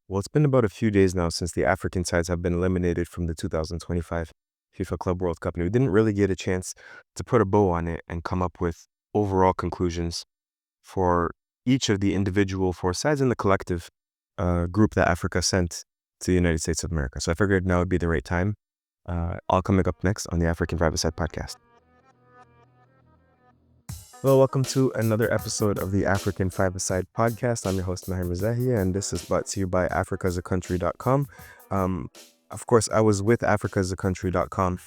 Well, it's been about a few days now since the African sides have been eliminated from the 2025 FIFA Club World Cup, and we didn't really get a chance to put a bow on it and come up with overall conclusions for each of the individual four sides in the collective group that Africa sent to the United States of America. So I figured now would be the right time. All coming up next on the African Five-A-Side podcast. Well, welcome to another episode of the African Five-A-Side podcast. I'm your host, Maher Mezahi, and this is brought to you by africasaCountry.com. Of course, I was with africasaCountry.com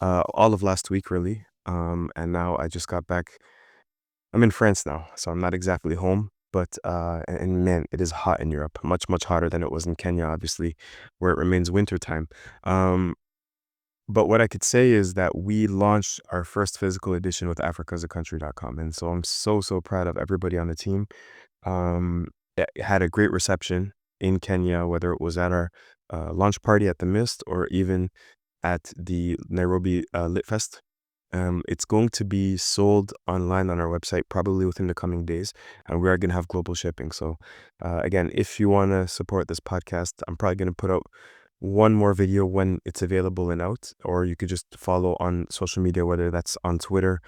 all of last week, really, and now I just got back. I'm in France now, so I'm not exactly home, but and man, it is hot in Europe, much, much hotter than it was in Kenya, obviously, where it remains wintertime. But what I could say is that we launched our first physical edition with africasaCountry.com. And so I'm so proud of everybody on the team. It had a great reception in Kenya, whether it was at our launch party at the Mist or even at the Nairobi Lit Fest. It's going to be sold online on our website probably within the coming days, and we are going to have global shipping. So again, if you want to support this podcast, I'm probably going to put out one more video when it's available and out, or you could just follow on social media, whether that's on Twitter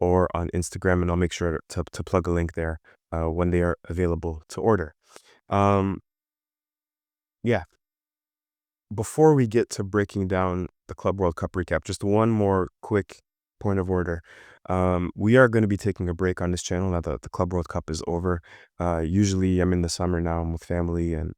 or on Instagram, and I'll make sure to plug a link there when they are available to order. Yeah. Before we get to breaking down the Club World Cup recap, just one more quick point of order. We are going to be taking a break on this channel now that the Club World Cup is over. Usually I'm in the summer now, I'm with family, and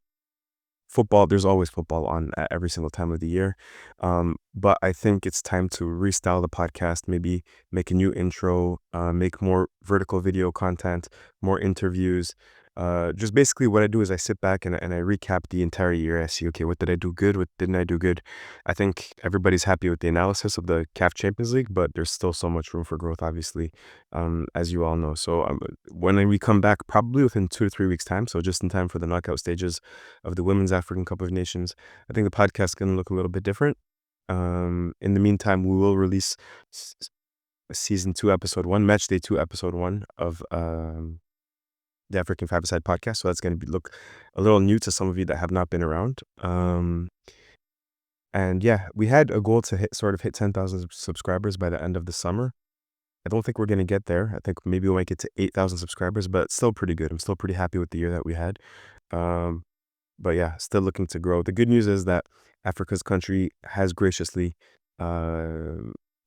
football, there's always football on at every single time of the year. But I think it's time to restyle the podcast, maybe make a new intro, make more vertical video content, more interviews. Just basically what I do is I sit back and I recap the entire year. I see, okay, what did I do good? What didn't I do good? I think everybody's happy with the analysis of the CAF Champions League, but there's still so much room for growth, obviously, as you all know. So when we come back, probably within 2 to 3 weeks' time, so just in time for the knockout stages of the Women's African Cup of Nations, I think the podcast is going to look a little bit different. In the meantime, we will release season 2, episode 1, match day 2, episode 1 of the African Five-A-Side podcast. So that's going to look a little new to some of you that have not been around. And yeah, we had a goal to hit 10,000 subscribers by the end of the summer. I don't think we're going to get there. I think maybe we'll make it to 8,000 subscribers, but it's still pretty good. I'm still pretty happy with the year that we had. But yeah, still looking to grow. The good news is that Africa's Country has graciously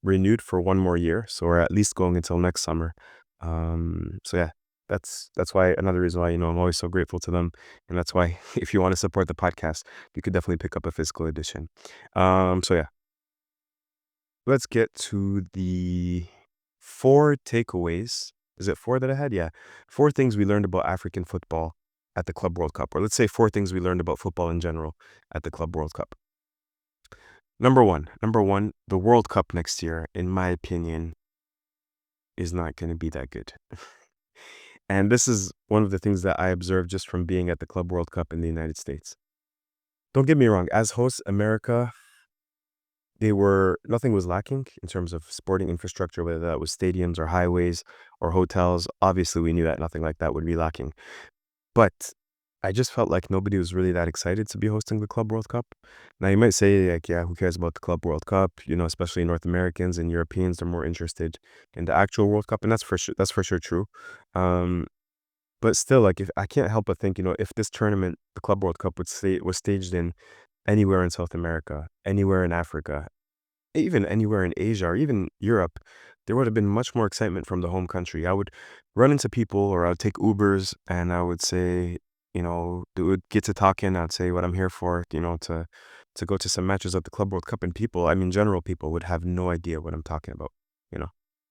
renewed for one more year. So we're at least going until next summer. So yeah, that's why, another reason why, I'm always so grateful to them. And that's why if you want to support the podcast, you could definitely pick up a physical edition. So yeah, let's get to the 4 takeaways. Is it 4 that I had? Yeah. 4 things we learned about African football at the Club World Cup, or let's say 4 things we learned about football in general at the Club World Cup. Number one, the World Cup next year, in my opinion, is not going to be that good. And this is one of the things that I observed just from being at the Club World Cup in the United States. Don't get me wrong, as hosts, America, nothing was lacking in terms of sporting infrastructure, whether that was stadiums or highways or hotels. Obviously, we knew that nothing like that would be lacking. But I just felt like nobody was really that excited to be hosting the Club World Cup. Now, you might say, like, yeah, who cares about the Club World Cup? Especially North Americans and Europeans are more interested in the actual World Cup, and that's for sure true. But still, like, if I can't help but think, if this tournament, the Club World Cup, was staged in anywhere in South America, anywhere in Africa, even anywhere in Asia or even Europe, there would have been much more excitement from the home country. I would run into people, or I would take Ubers, and I would say, they would get to talking. I'd say what I'm here for, to go to some matches at the Club World Cup, and general people would have no idea what I'm talking about.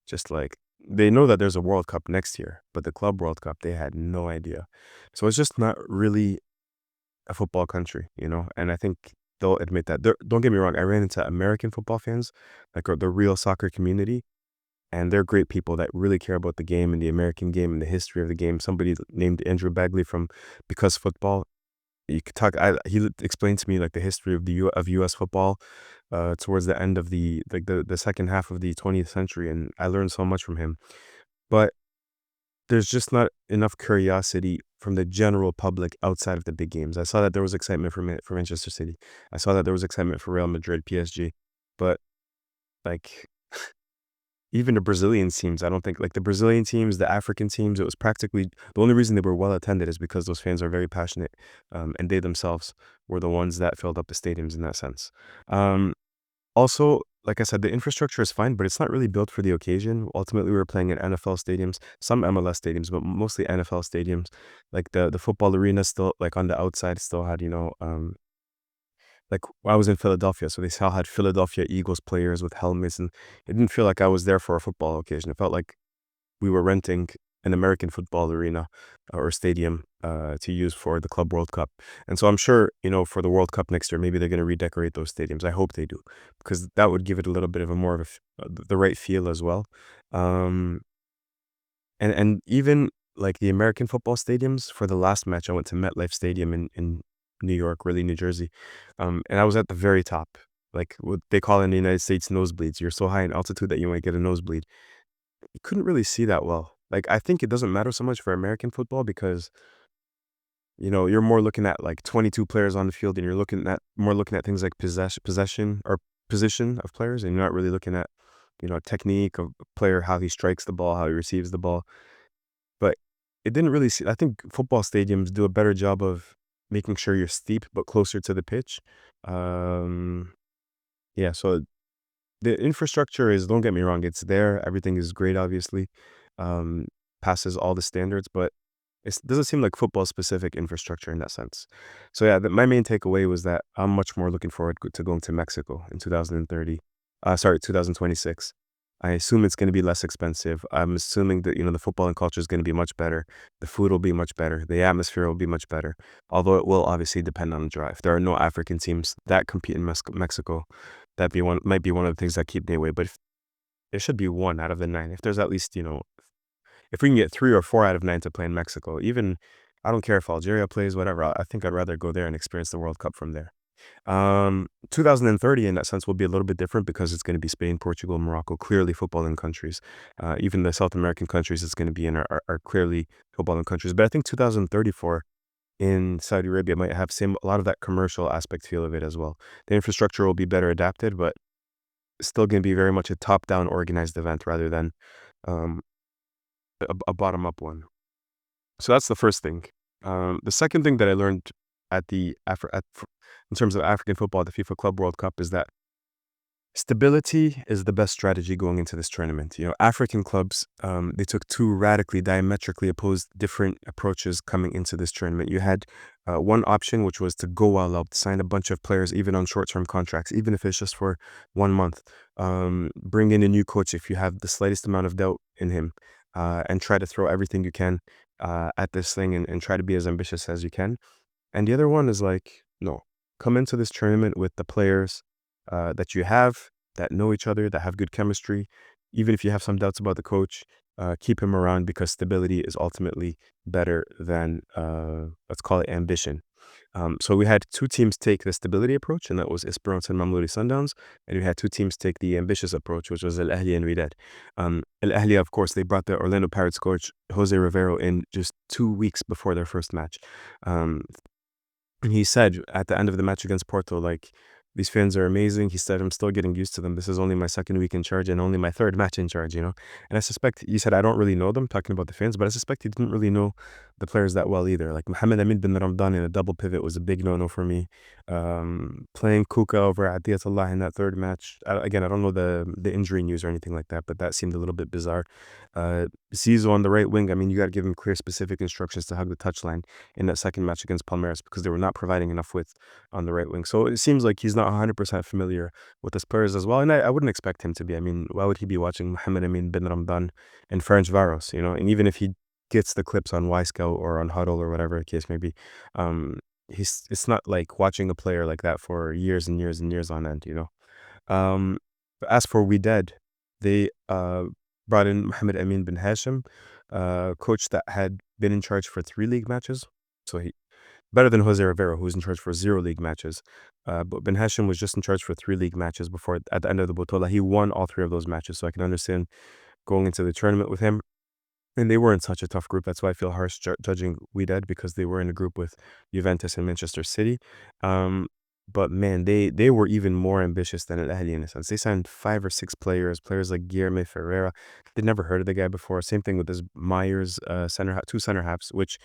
Just like they know that there's a World Cup next year, but the Club World Cup, they had no idea. So it's just not really a football country, and I think they'll admit that. Don't get me wrong, I ran into American football fans, like the real soccer community, and they're great people that really care about the game and the American game and the history of the game. Somebody named Andrew Bagley from Because Football, you could talk. He explained to me like the history of U.S. football towards the end of the second half of the 20th century, and I learned so much from him. But there's just not enough curiosity from the general public outside of the big games. I saw that there was excitement for Manchester City. I saw that there was excitement for Real Madrid, PSG, but like even the Brazilian teams, I don't think like the Brazilian teams, the African teams, it was practically the only reason they were well attended is because those fans are very passionate, and they themselves were the ones that filled up the stadiums in that sense. Um, Also, like I said, the infrastructure is fine, but it's not really built for the occasion. Ultimately, we were playing in NFL stadiums, some MLS stadiums, but mostly NFL stadiums. Like the football arena still like on the outside still had, like I was in Philadelphia, so they still had Philadelphia Eagles players with helmets, and it didn't feel like I was there for a football occasion. It felt like we were renting an American football arena or stadium to use for the Club World Cup. And so I'm sure, for the World Cup next year, maybe they're going to redecorate those stadiums. I hope they do, because that would give it a little bit of a more of the right feel as well. Um, and even like the American football stadiums for the last match, I went to MetLife Stadium in New York, really New Jersey. And I was at the very top, like what they call in the United States nosebleeds. You're so high in altitude that you might get a nosebleed. You couldn't really see that well. Like, I think it doesn't matter so much for American football because, you're more looking at like 22 players on the field and you're looking at things like possession or position of players, and you're not really looking at, technique of a player, how he strikes the ball, how he receives the ball. But it didn't really see, I think football stadiums do a better job of making sure you're steep but closer to the pitch. Um, yeah, so the infrastructure is, don't get me wrong, it's there. Everything is great, obviously. Um, Passes all the standards, but it doesn't seem like football specific infrastructure in that sense. So yeah, my main takeaway was that I'm much more looking forward to going to Mexico in 2030. Sorry, 2026. I assume it's going to be less expensive. I'm assuming that, the football and culture is going to be much better. The food will be much better. The atmosphere will be much better. Although it will obviously depend on the drive. There are no African teams that compete in Mexico. Might be one of the things that keep me away. But if, there should be one out of the nine. If there's at least, if we can get 3 or 4 out of 9 to play in Mexico, even I don't care if Algeria plays, whatever. I think I'd rather go there and experience the World Cup from there. 2030 in that sense will be a little bit different because it's going to be Spain, Portugal, Morocco, clearly footballing countries. Even the South American countries it's going to be in are clearly footballing countries. But I think 2034 in Saudi Arabia might have a lot of that commercial aspect feel of it as well. The infrastructure will be better adapted, but it's still going to be very much a top-down organized event rather than um, a bottom-up one. So that's the first thing. The second thing that I learned at in terms of African football, the FIFA Club World Cup, is that stability is the best strategy going into this tournament. African clubs, they took two radically, diametrically opposed different approaches coming into this tournament. You had one option, which was to go all out, sign a bunch of players, even on short-term contracts, even if it's just for 1 month. Bring in a new coach if you have the slightest amount of doubt in him, and try to throw everything you can at this thing and try to be as ambitious as you can. And the other one is like, no, come into this tournament with the players that you have that know each other, that have good chemistry. Even if you have some doubts about the coach, keep him around because stability is ultimately better than, let's call it ambition. So we had two teams take the stability approach, and that was Esperance and Mamelodi Sundowns. And we had two teams take the ambitious approach, which was Al Ahly and Wydad. Al Ahly, of course, they brought the Orlando Pirates coach Jose Rivero in just 2 weeks before their first match. Um, and he said at the end of the match against Porto, like, these fans are amazing. He said, I'm still getting used to them. This is only my second week in charge and only my third match in charge. And I suspect, he said, I don't really know them, talking about the fans, but I suspect he didn't really know the players that well either. Like Mohamed Amin bin Ramadan in a double pivot was a big no-no for me. Playing Kuka over Adiyatullah in that third match. Again, I don't know the injury news or anything like that, but that seemed a little bit bizarre. Zizou on the right wing, I mean, you got to give him clear, specific instructions to hug the touchline in that second match against Palmeiras because they were not providing enough width on the right wing. So it seems like he's not 100% familiar with his players as well. And I wouldn't expect him to be. I mean, why would he be watching Mohamed Amin bin Ramadan and Ferenc Varos? And even if he gets the clips on Y-Scout or on Huddle or whatever the case may be, it's not like watching a player like that for years and years and years on end. But as for Wydad, they brought in Mohamed Amin bin Hashim, coach that had been in charge for 3 league matches. So he better than Jose Rivero, who was in charge for 0 league matches. But Ben Hashim was just in charge for 3 league matches before, at the end of the Botola, he won all 3 of those matches. So I can understand going into the tournament with him. And they were in such a tough group. That's why I feel harsh judging Wydad because they were in a group with Juventus and Manchester City. Um, but man, they were even more ambitious than Al Ahly in a sense. They signed 5 or 6 players, players like Guilherme Ferreira. They'd never heard of the guy before. Same thing with this Myers two center halves. Which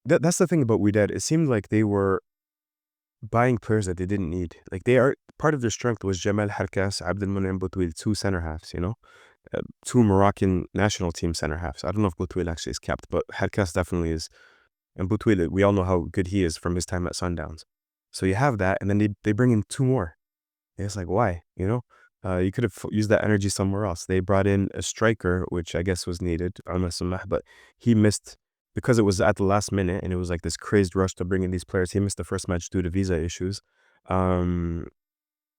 that's the thing about Wydad. It seemed like they were buying players that they didn't need. Like they are part of their strength was Jamal Harkas, Abdelmonem Boutouil, two center halves. Two Moroccan national team center halves. I don't know if Boutouil actually is capped, but Harkas definitely is. And Boutouil, we all know how good he is from his time at Sundowns. So you have that, and then they bring in 2 more. And it's like, why? You could have used that energy somewhere else. They brought in a striker, which I guess was needed, Alma Samah, but he missed because it was at the last minute and it was like this crazed rush to bring in these players. He missed the first match due to visa issues. Um,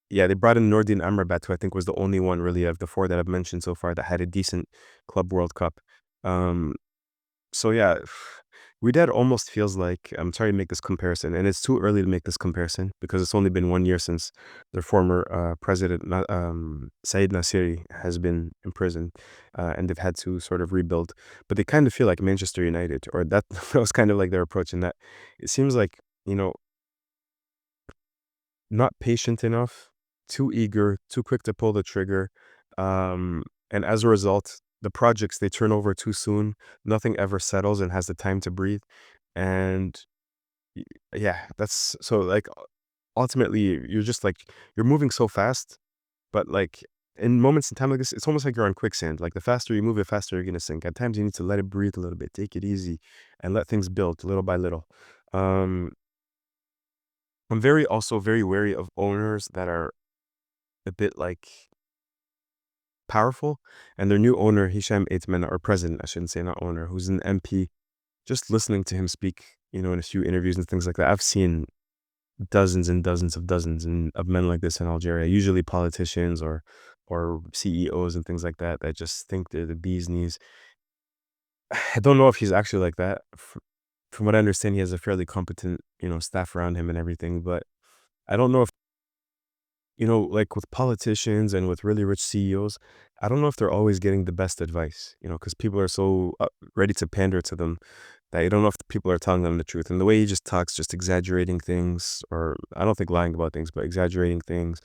yeah, they brought in Nordin Amrabat, who I think was the only one really of the 4 that I've mentioned so far that had a decent Club World Cup. Um, so yeah, Wydad almost feels like I'm sorry to make this comparison, and it's too early to make this comparison because it's only been 1 year since their former president, Said Nasiri, has been imprisoned, and they've had to sort of rebuild. But they kind of feel like Manchester United, or that that was kind of like their approach in that it seems like you know not patient enough, too eager, too quick to pull the trigger. And as a result, the projects they turn over too soon. Nothing ever settles and has the time to breathe. And y- yeah, that's so like ultimately you're just like you're moving so fast, but like in moments in time like this, it's almost like you're on quicksand. Like the faster you move, the faster you're gonna sink. At times you need to let it breathe a little bit, take it easy, and let things build little by little. Um, I'm also very wary of owners that are a bit like powerful. And their new owner, Hisham Eitman, or president, I shouldn't say, not owner, who's an MP, just listening to him speak, in a few interviews and things like that. I've seen dozens and dozens of men like this in Algeria, usually politicians or CEOs and things like that, that just think they're the bee's knees. I don't know if he's actually like that. From what I understand, he has a fairly competent, staff around him and everything, but I don't know if like with politicians and with really rich CEOs, I don't know if they're always getting the best advice, because people are so ready to pander to them that you don't know if the people are telling them the truth. And the way he just talks, just exaggerating things, or I don't think lying about things, but exaggerating things,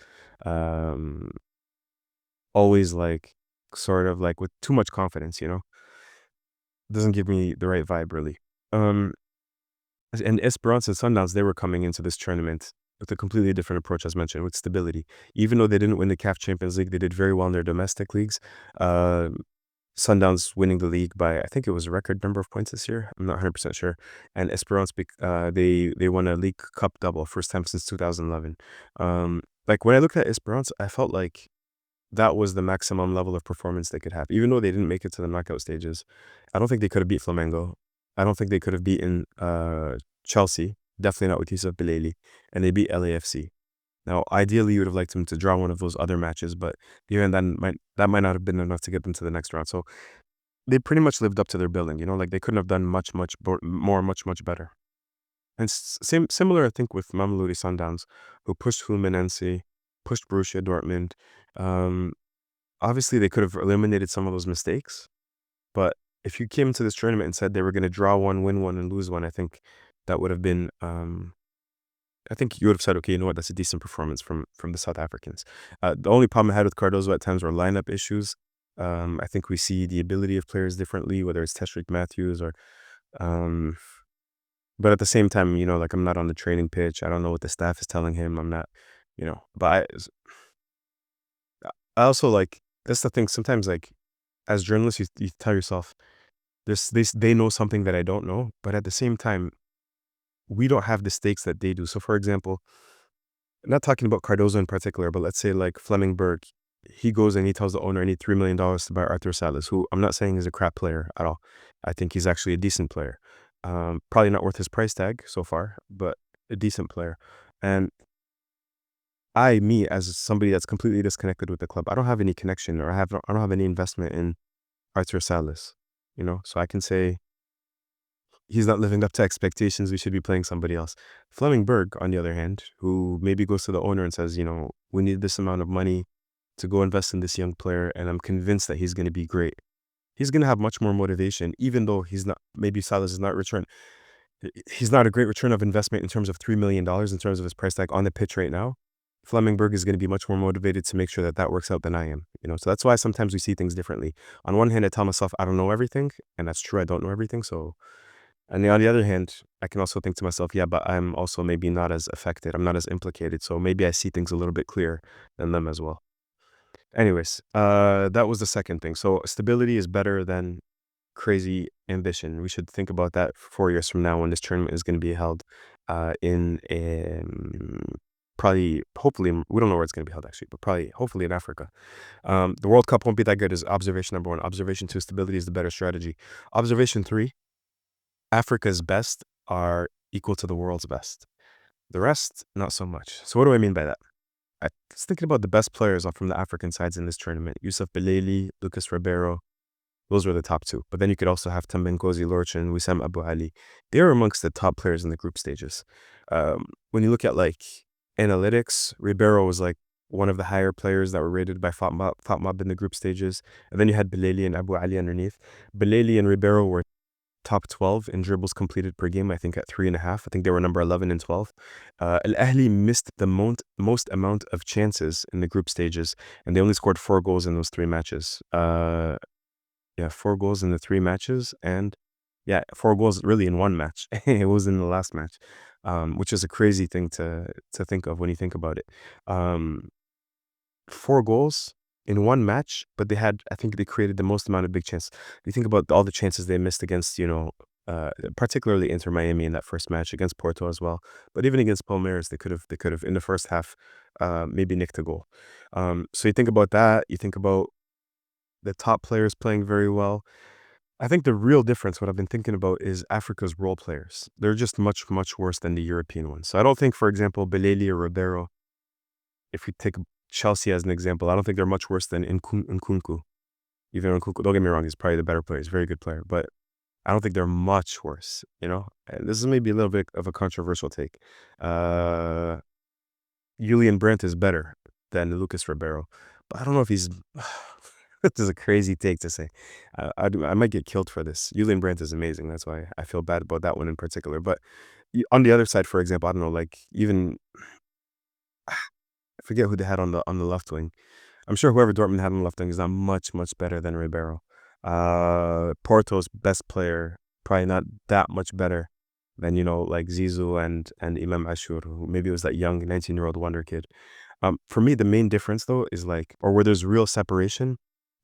um, always like sort of like with too much confidence, doesn't give me the right vibe really. Um, And Esperance and Sundowns, they were coming into this tournament with a completely different approach, as mentioned, with stability. Even though they didn't win the CAF Champions League, they did very well in their domestic leagues. Uh, Sundowns winning the league by, I think it was a record number of points this year. I'm not 100% sure. And Esperance, they won a League Cup double, first time since 2011. Like when I looked at Esperance, I felt like that was the maximum level of performance they could have. Even though they didn't make it to the knockout stages, I don't think they could have beat Flamengo. I don't think they could have beaten Chelsea. Definitely not with Yusuf Bilali. And they beat LAFC. Now, ideally, you would have liked them to draw one of those other matches, but even then, that might not have been enough to get them to the next round. So they pretty much lived up to their billing. Like they couldn't have done more, much better. And similar, I think, with Mamelodi Sundowns, who pushed Fluminense, pushed Borussia Dortmund. Um, Obviously, they could have eliminated some of those mistakes, but if you came to this tournament and said they were going to draw one, win one, and lose one, I think that would have been. I think you would have said, okay, you know what, that's a decent performance from the South Africans. The only problem I had with Cardozo at times were lineup issues. I think we see the ability of players differently, whether it's Teshrick Matthews or. Um, but at the same time, like I'm not on the training pitch. I don't know what the staff is telling him. I'm not, But I also like that's the thing. Sometimes, like as journalists, you tell yourself this they know something that I don't know, but at the same time, we don't have the stakes that they do. So, for example, not talking about Cardozo in particular, but let's say like Fleming Berg, he goes and he tells the owner, "I need $3 million to buy Arthur Salas," who I'm not saying is a crap player at all. I think he's actually a decent player. Probably not worth his price tag so far, but a decent player. And as somebody that's completely disconnected with the club, I don't have any connection, or I don't have any investment in Arthur Salas, so I can say he's not living up to expectations. We should be playing somebody else. Fleming Berg, on the other hand, who maybe goes to the owner and says, we need this amount of money to go invest in this young player, and I'm convinced that he's going to be great. he's going to have much more motivation, even though he's not, maybe Salas is not return. He's not a great return of investment in terms of $3 million in terms of his price tag on the pitch right now. Flamenberg is going to be much more motivated to make sure that that works out than I am, so that's why sometimes we see things differently. On one hand, I tell myself I don't know everything, and that's true, I don't know everything. So, and on the other hand, I can also think to myself, yeah, but I'm also maybe not as affected, I'm not as implicated, so maybe I see things a little bit clearer than them as well. Anyways, that was the second thing. So stability is better than crazy ambition. We should think about that 4 years from now when this tournament is going to be held in probably, hopefully, we don't know where it's going to be held actually, but probably, hopefully in Africa. The World Cup won't be that good is observation number one. Observation two, stability is the better strategy. Observation three, Africa's best are equal to the world's best. The rest, not so much. So what do I mean by that? I was thinking about the best players from the African sides in this tournament. Yusuf Belali, Lucas Ribeiro, those were the top two. But then you could also have Tambenkozi Lorchin, Wissam Abu Ali. They're amongst the top players in the group stages. When you look at like analytics, Ribeiro was like one of the higher players that were rated by FOTMOB in the group stages. And then you had Belali and Abu Ali underneath. Belali and Ribeiro were top 12 in dribbles completed per game, I think at 3.5. I think they were number 11 and 12. Al Ahly missed the most amount of chances in the group stages, and they only scored 4 goals in those 3 matches. Yeah, 4 goals in the 3 matches, and yeah, 4 goals really in 1 match. It was in the last match, which is a crazy thing to think of when you think about it. 4 goals in 1 match, but I think they created the most amount of big chances. You think about all the chances they missed against, particularly Inter Miami in that first match, against Porto as well. But even against Palmeiras, they could have in the first half, maybe nicked a goal. So you think about that, you think about the top players playing very well. I think the real difference, what I've been thinking about, is Africa's role players. They're just much, much worse than the European ones. So I don't think, for example, Belali or Ribeiro, if we take Chelsea as an example, I don't think they're much worse than Nkunku. Even Nkunku, don't get me wrong, he's probably the better player. He's a very good player, but I don't think they're much worse, And this is maybe a little bit of a controversial take. Julian Brandt is better than Lucas Ribeiro, but I don't know if he's... This is a crazy take to say. I might get killed for this. Julian Brandt is amazing. That's why I feel bad about that one in particular. But on the other side, for example, I don't know, like even... I forget who they had on the left wing. I'm sure whoever Dortmund had on the left wing is not much, much better than Ribeiro. Porto's best player, probably not that much better than, like Zizou and Imam Ashur, who maybe was that young 19-year-old wonder kid. For me, the main difference, though, is like, or where there's real separation,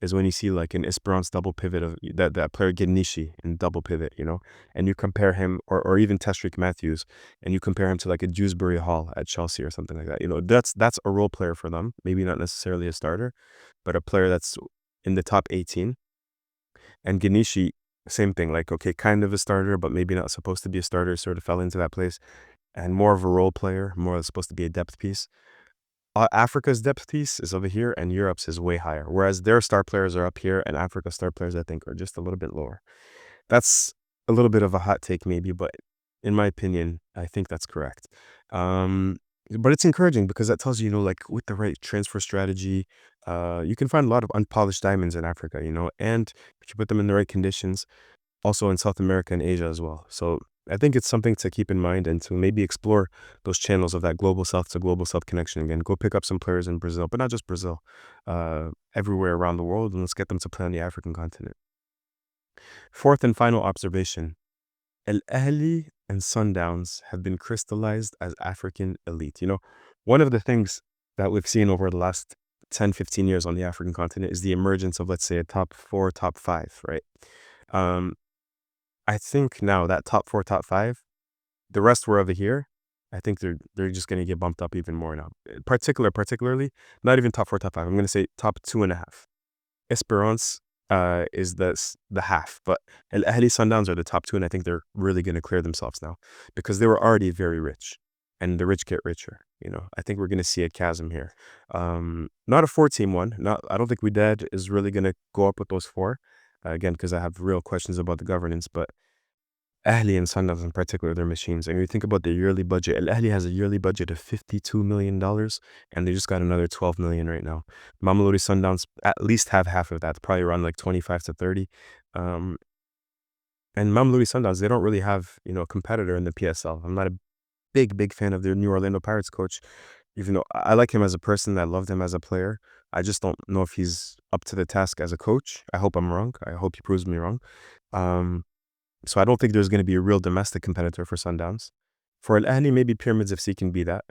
is when you see like an Esperance double pivot of that player Genishi in double pivot, and you compare him, or even Testrik Matthews, and you compare him to like a Dewsbury Hall at Chelsea or something like that. That's a role player for them. Maybe not necessarily a starter, but a player that's in the top 18. And Genishi, same thing, like, okay, kind of a starter, but maybe not supposed to be a starter, sort of fell into that place, and more of a role player, more supposed to be a depth piece. Africa's depth piece is over here, and Europe's is way higher. Whereas their star players are up here, and Africa's star players, I think, are just a little bit lower. That's a little bit of a hot take, maybe, but in my opinion, I think that's correct. But it's encouraging because that tells you, like with the right transfer strategy, you can find a lot of unpolished diamonds in Africa, and if you put them in the right conditions, also in South America and Asia as well. So I think it's something to keep in mind and to maybe explore those channels of that global south to global south connection again. Go pick up some players in Brazil, but not just Brazil, everywhere around the world, and let's get them to play on the African continent. Fourth and final observation. Al Ahly and Sundowns have been crystallized as African elite. One of the things that we've seen over the last 10, 15 years on the African continent is the emergence of, let's say, a top 4, top 5, right? I think now that top 4, top 5, the rest were over here. I think they're just going to get bumped up even more now. Particularly, not even top 4, top 5. I'm going to say top 2.5. Esperance is the half, but Al Ahly Sundowns are the top 2, and I think they're really going to clear themselves now because they were already very rich, and the rich get richer. I think we're going to see a chasm here. Not a 4-team one. I don't think Wydad is really going to go up with those 4. Again, because I have real questions about the governance, but Ahli and Sundowns in particular, they're machines. And you think about the yearly budget. Al Ahli has a yearly budget of $52 million, and they just got another 12 million right now. Mamelodi Sundowns at least have half of that, probably around like 25 to 30. Um, and Mamelodi Sundowns, they don't really have, a competitor in the PSL. I'm not a big fan of their New Orlando Pirates coach, even though I like him as a person. I loved him as a player. I just don't know if he's up to the task as a coach. I hope I'm wrong. I hope he proves me wrong. Um, so I don't think there's going to be a real domestic competitor for Sundowns. For Al Ahly, maybe Pyramids FC can be that.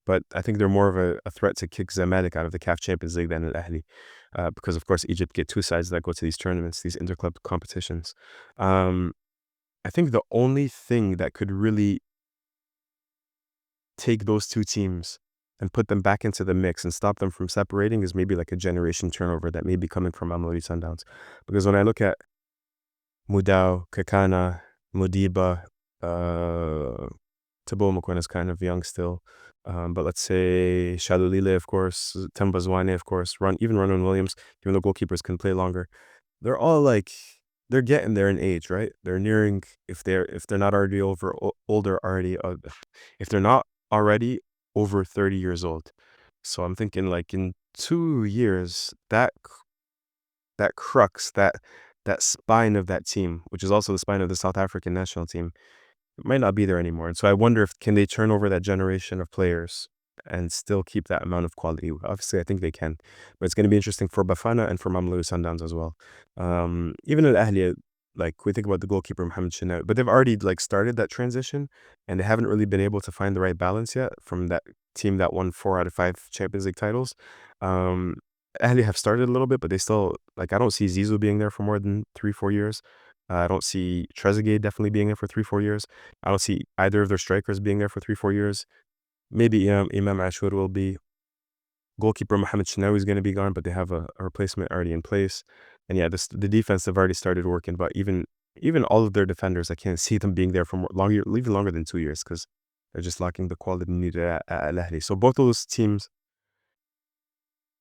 But I think they're more of a threat to kick Zamalek out of the CAF Champions League than Al Ahly. Because, of course, Egypt get two sides that go to these tournaments, these interclub competitions. Um, I think the only thing that could really take those two teams and put them back into the mix and stop them from separating is maybe like a generation turnover that may be coming from Mamelodi Sundowns. Because when I look at Mudau, Kakana, Modiba, Tabo Mokwen is kind of young still. But let's say Shalulile, of course, Tembazwane, of course, even Ronwen Williams, even though goalkeepers can play longer. They're all like, they're getting there in age, right? They're nearing, if they're not already older already, if they're not already over 30 years old. So I'm thinking like in 2 years, that crux, that spine of that team, which is also the spine of the South African national team, it might not be there anymore. And so I wonder if can they turn over that generation of players and still keep that amount of quality. Obviously, I think they can, but it's going to be interesting for Bafana and for Mamelodi Sundowns as well. Even Al Ahly, like we think about the goalkeeper Mohamed Chenaoui, but they've already like started that transition, and they haven't really been able to find the right balance yet from that team that won 4 out of 5 Champions League titles. Um, Ahly have started a little bit, but they still, like, I don't see Zizou being there for more than 3-4 years. I don't see Trezeguet definitely being there for 3-4 years. I don't see either of their strikers being there for 3-4 years. Maybe Imam Ashur will be. Goalkeeper Mohamed Chenaoui is going to be gone, but they have a replacement already in place. And yeah, the defense have already started working, but even all of their defenders, I can't see them being there for even longer than 2 years because they're just lacking the quality needed at Al Ahly. So both of those teams,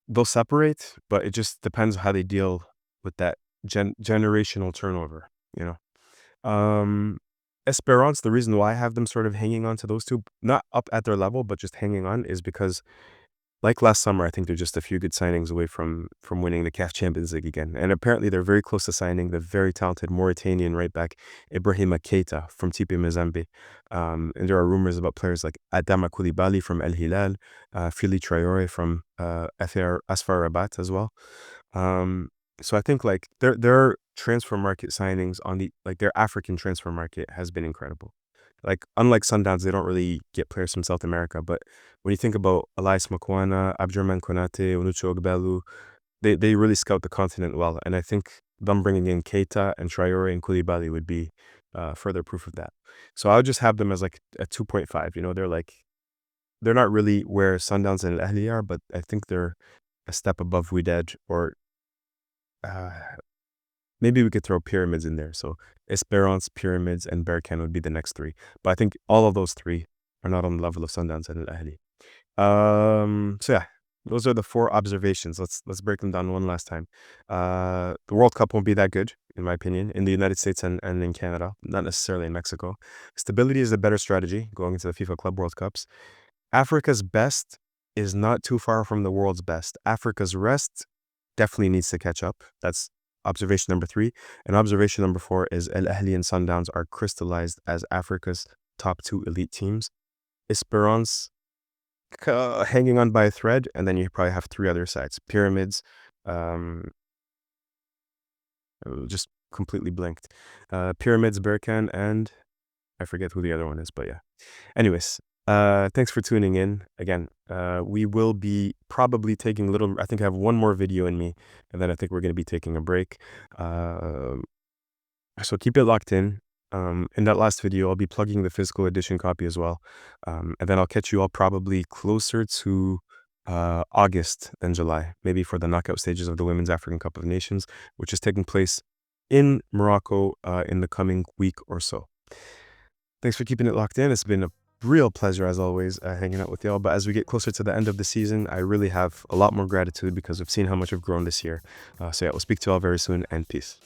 they'll separate, but it just depends how they deal with that generational turnover, you know. Esperance, the reason why I have them sort of hanging on to those two, not up at their level, but just hanging on, is because like last summer, I think they're just a few good signings away from winning the CAF Champions League again. And apparently they're very close to signing the very talented Mauritanian right back Ibrahima Keita from TP Mazembe. And there are rumors about players like Adama Koulibaly from El Hilal, Fili Traore from AFR Asfar Rabat as well. So I think like their transfer market signings their African transfer market has been incredible. Like, unlike Sundowns, they don't really get players from South America. But when you think about Elias Makwana, Abdurrahman Konate, Onucho Ogbelu, they really scout the continent well. And I think them bringing in Keita and Traore and Koulibaly would be further proof of that. So I would just have them as like a 2.5. They're not really where Sundowns and Al Ahly are, but I think they're a step above Wydad, or maybe we could throw Pyramids in there. So Esperance, Pyramids, and Berkane would be the next three. But I think all of those three are not on the level of Sundowns and Al Ahly. So yeah, those are the 4 observations. Let's break them down one last time. The World Cup won't be that good, in my opinion, in the United States and in Canada, not necessarily in Mexico. Stability is a better strategy going into the FIFA Club World Cups. Africa's best is not too far from the world's best. Africa's rest definitely needs to catch up. That's observation number 3. And observation number 4 is Al Ahly and Sundowns are crystallized as Africa's top 2 elite teams. Esperance hanging on by a thread, and then you probably have 3 other sides. Pyramids, just completely blanked. Pyramids, Berkane, and I forget who the other one is, but yeah. Anyways, thanks for tuning in. Again, we will be probably taking I think I have one more video in me, and then I think we're going to be taking a break. So keep it locked in. In that last video, I'll be plugging the physical edition copy as well. And then I'll catch you all probably closer to August than July, maybe for the knockout stages of the Women's African Cup of Nations, which is taking place in Morocco in the coming week or so. Thanks for keeping it locked in. It's been a real pleasure, as always, hanging out with y'all. But as we get closer to the end of the season, I really have a lot more gratitude because we've seen how much we've grown this year. So yeah, we'll speak to y'all very soon, and peace.